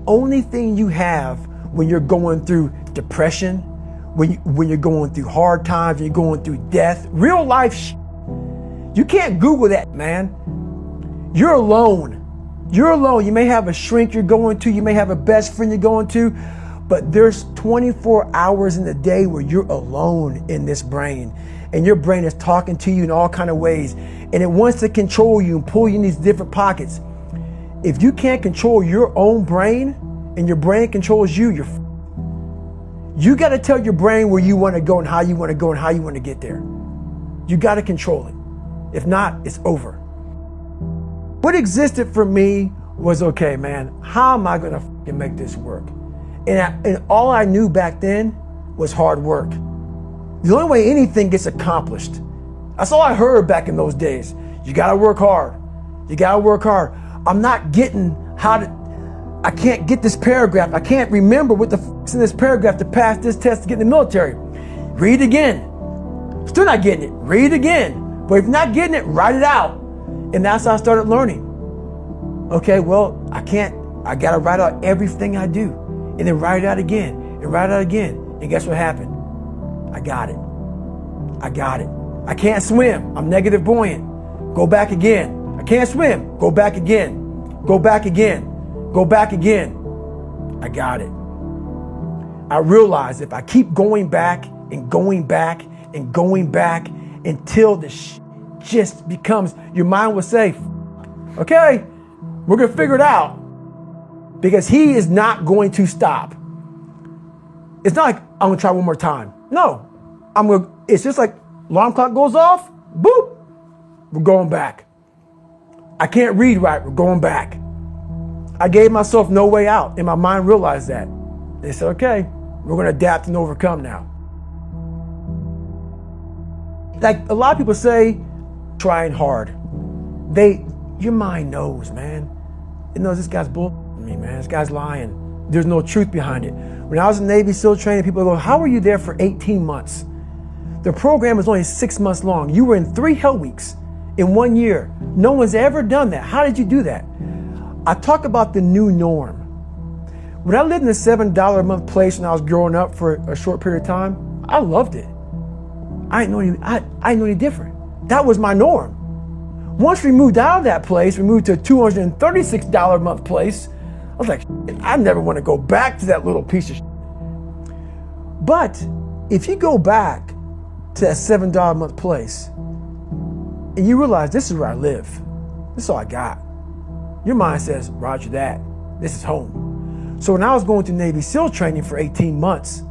only thing you have when you're going through depression, when you're going through hard times, when you're going through death, real life you can't Google that, man. You're alone. You're alone. You may have a shrink you're going to, you may have a best friend you're going to, but there's 24 hours in the day where you're alone in this brain, and your brain is talking to you in all kinds of ways, and it wants to control you and pull you in these different pockets. If you can't control your own brain and your brain controls you, you got to tell your brain where you want to go and how you want to go and how you want to get there. You got to control it. If not, it's over. What existed for me was, okay, man, how am I going to make this work? And all I knew back then was hard work. The only way anything gets accomplished. That's all I heard back in those days. You got to work hard. You got to work hard. I'm not getting I can't get this paragraph. I can't remember what the is in this paragraph to pass this test to get in the military. Read again. Still not getting it. Read again. But if you're not getting it, write it out. And that's how I started learning. Okay, well, I got to write out everything I do. And then write it out again. And write it out again. And guess what happened? I got it. I can't swim. I'm negative buoyant. Go back again. I can't swim. Go back again. Go back again. Go back again. I got it. I realized if I keep going back and going back and going back until the just becomes, your mind will say, okay, we're going to figure it out, because he is not going to stop. It's not like I'm going to try one more time. No, it's just like alarm clock goes off, boop, we're going back. I can't read right, we're going back. I gave myself no way out, and my mind realized that. They said, okay, we're going to adapt and overcome now. Like a lot of people say, trying hard. Your mind knows, man. It knows this guy's bullshitting me, man. This guy's lying. There's no truth behind it. When I was in Navy SEAL training, people go, how were you there for 18 months? The program was only 6 months long. You were in 3 hell weeks in 1 year. No one's ever done that. How did you do that? I talk about the new norm. When I lived in a $7 a month place when I was growing up for a short period of time, I loved it. I didn't know any different. That was my norm. Once we moved out of that place, we moved to a $236 a month place. I was like, I never want to go back to that little piece of shit. But if you go back to that $7 a month place and you realize this is where I live, this is all I got, your mind says, roger that, this is home. So when I was going through Navy SEAL training for 18 months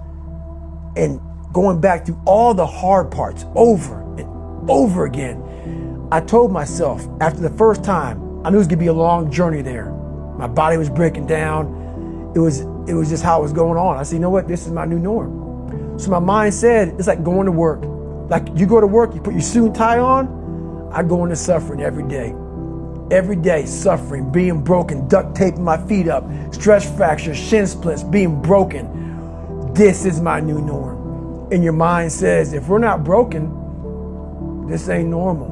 and going back through all the hard parts over and over again, I told myself after the first time, I knew it was gonna be a long journey there. My body was breaking down. It was just how it was going on. I said, you know what? This is my new norm. So my mind said, it's like going to work. Like you go to work, you put your suit and tie on. I go into suffering every day. Every day, suffering, being broken, duct taping my feet up, stress fractures, shin splints, being broken. This is my new norm. And your mind says, if we're not broken, this ain't normal.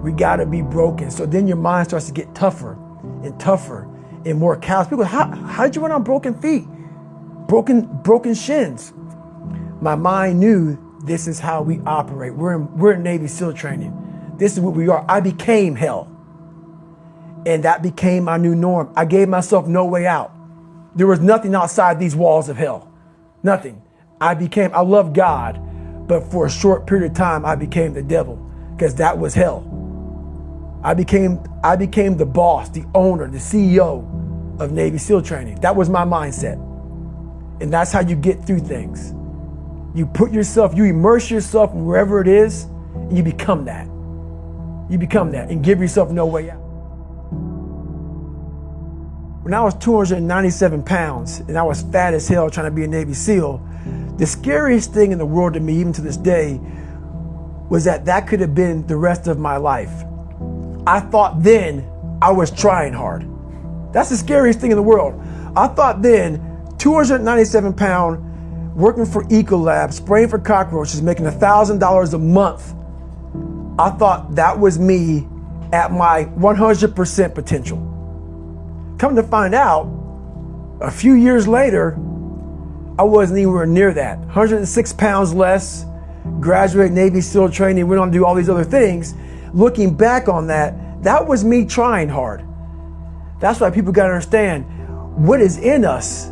We gotta be broken. So then your mind starts to get tougher and tougher and more callous. People, how did you run on broken feet? Broken shins. My mind knew this is how we operate. We're in Navy SEAL training. This is what we are. I became hell. And that became my new norm. I gave myself no way out. There was nothing outside these walls of hell. Nothing. I love God, but for a short period of time, I became the devil, because that was hell. I became the boss, the owner, the CEO of Navy SEAL training. That was my mindset. And that's how you get through things. You immerse yourself in wherever it is, and you become that. You become that and give yourself no way out. When I was 297 pounds and I was fat as hell trying to be a Navy SEAL, the scariest thing in the world to me, even to this day, was that could have been the rest of my life. I thought then I was trying hard. That's the scariest thing in the world. I thought then, 297 pound, working for Ecolab, spraying for cockroaches, making $1,000 a month. I thought that was me at my 100% potential. Come to find out, A few years later, I wasn't anywhere near that. 106 pounds less, graduated Navy SEAL training, went on to do all these other things. Looking back on that, that was me trying hard. That's why people gotta understand what is in us.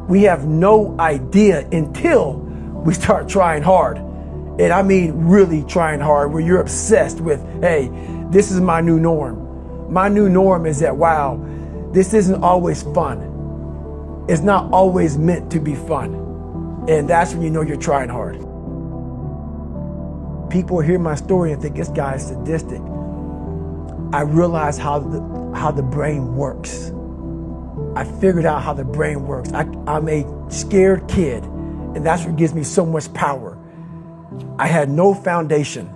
We have no idea until we start trying hard. And I mean really trying hard, where you're obsessed with, hey, this is my new norm. My new norm is that, wow, this isn't always fun. It's not always meant to be fun. And that's when you know you're trying hard. People hear my story and think this guy is sadistic. I realized how the brain works. I figured out how the brain works. I'm a scared kid, and that's what gives me so much power. I had no foundation,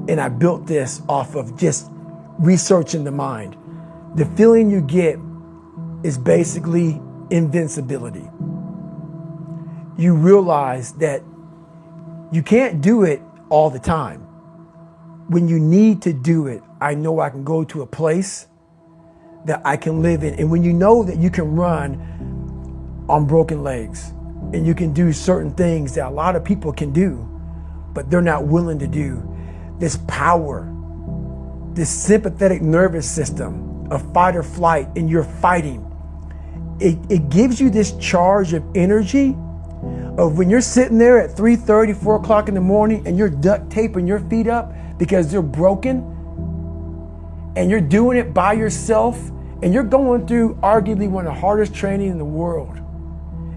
and I built this off of just researching the mind. The feeling you get is basically invincibility. You realize that you can't do it all the time. When you need to do it, I know I can go to a place that I can live in. And when you know that you can run on broken legs and you can do certain things that a lot of people can do, but they're not willing to do, this power, this sympathetic nervous system of fight or flight, and you're fighting, it gives you this charge of energy of when you're sitting there at 3:30, 4 o'clock in the morning and you're duct taping your feet up because they're broken, and you're doing it by yourself, and you're going through arguably one of the hardest training in the world.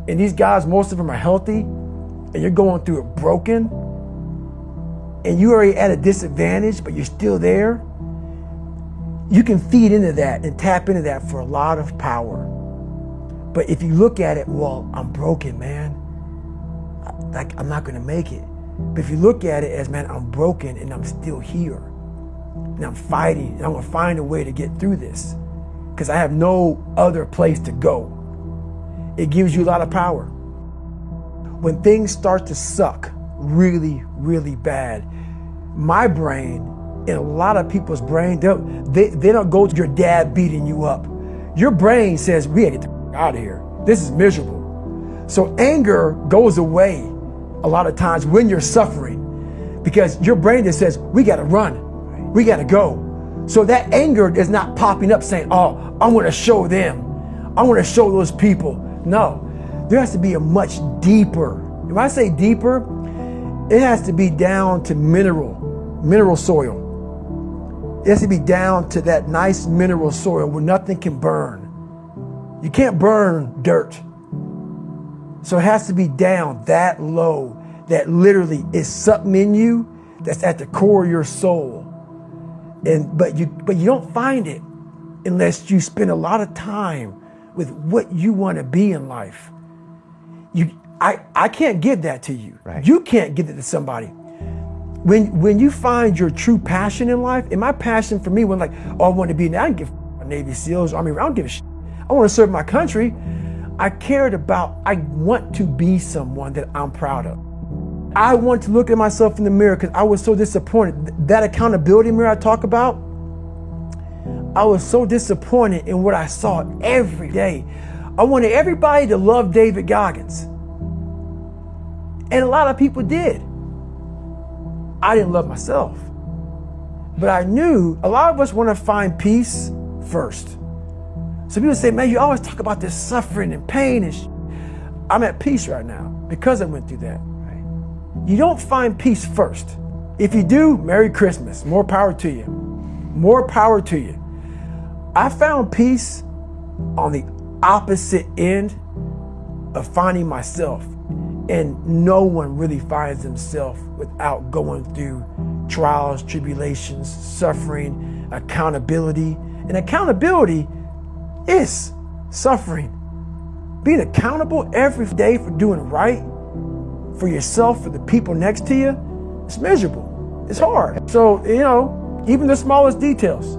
And these guys, most of them are healthy, and you're going through it broken, and you're already at a disadvantage, but you're still there. You can feed into that and tap into that for a lot of power. But if you look at it, well, I'm broken, man. Like, I'm not gonna make it. But if you look at it as, man, I'm broken and I'm still here. And I'm fighting, and I'm gonna find a way to get through this because I have no other place to go. It gives you a lot of power. When things start to suck really, really bad, my brain and a lot of people's brain, they don't go to your dad beating you up. Your brain says, we gotta get the out of here. This is miserable. So anger goes away a lot of times when you're suffering because your brain just says, we gotta run, we gotta go. So that anger is not popping up saying, oh, I wanna show them, I wanna show those people. No, there has to be a much deeper, when I say deeper, it has to be down to mineral soil. It has to be down to that nice mineral soil where nothing can burn. You can't burn dirt. So it has to be down that low, that literally is something in you that's at the core of your soul. But you don't find it unless you spend a lot of time with what you want to be in life. I can't give that to you. Right. You can't give it to somebody. When you find your true passion in life, and my passion for me was like, oh, I want to be, I don't give a Navy SEALs, Army, I don't give a shit. I want to serve my country. I want to be someone that I'm proud of. I want to look at myself in the mirror because I was so disappointed. That accountability mirror I talk about, I was so disappointed in what I saw every day. I wanted everybody to love David Goggins. And a lot of people did. I didn't love myself. But I knew a lot of us want to find peace first. So people say, man, you always talk about this suffering and pain and I'm at peace right now because I went through that. Right? You don't find peace first. If you do, Merry Christmas. More power to you. More power to you. I found peace on the opposite end of finding myself. And no one really finds themselves without going through trials, tribulations, suffering, accountability. And accountability is suffering. Being accountable every day for doing right for yourself, for the people next to you, it's miserable. It's hard. So, even the smallest details.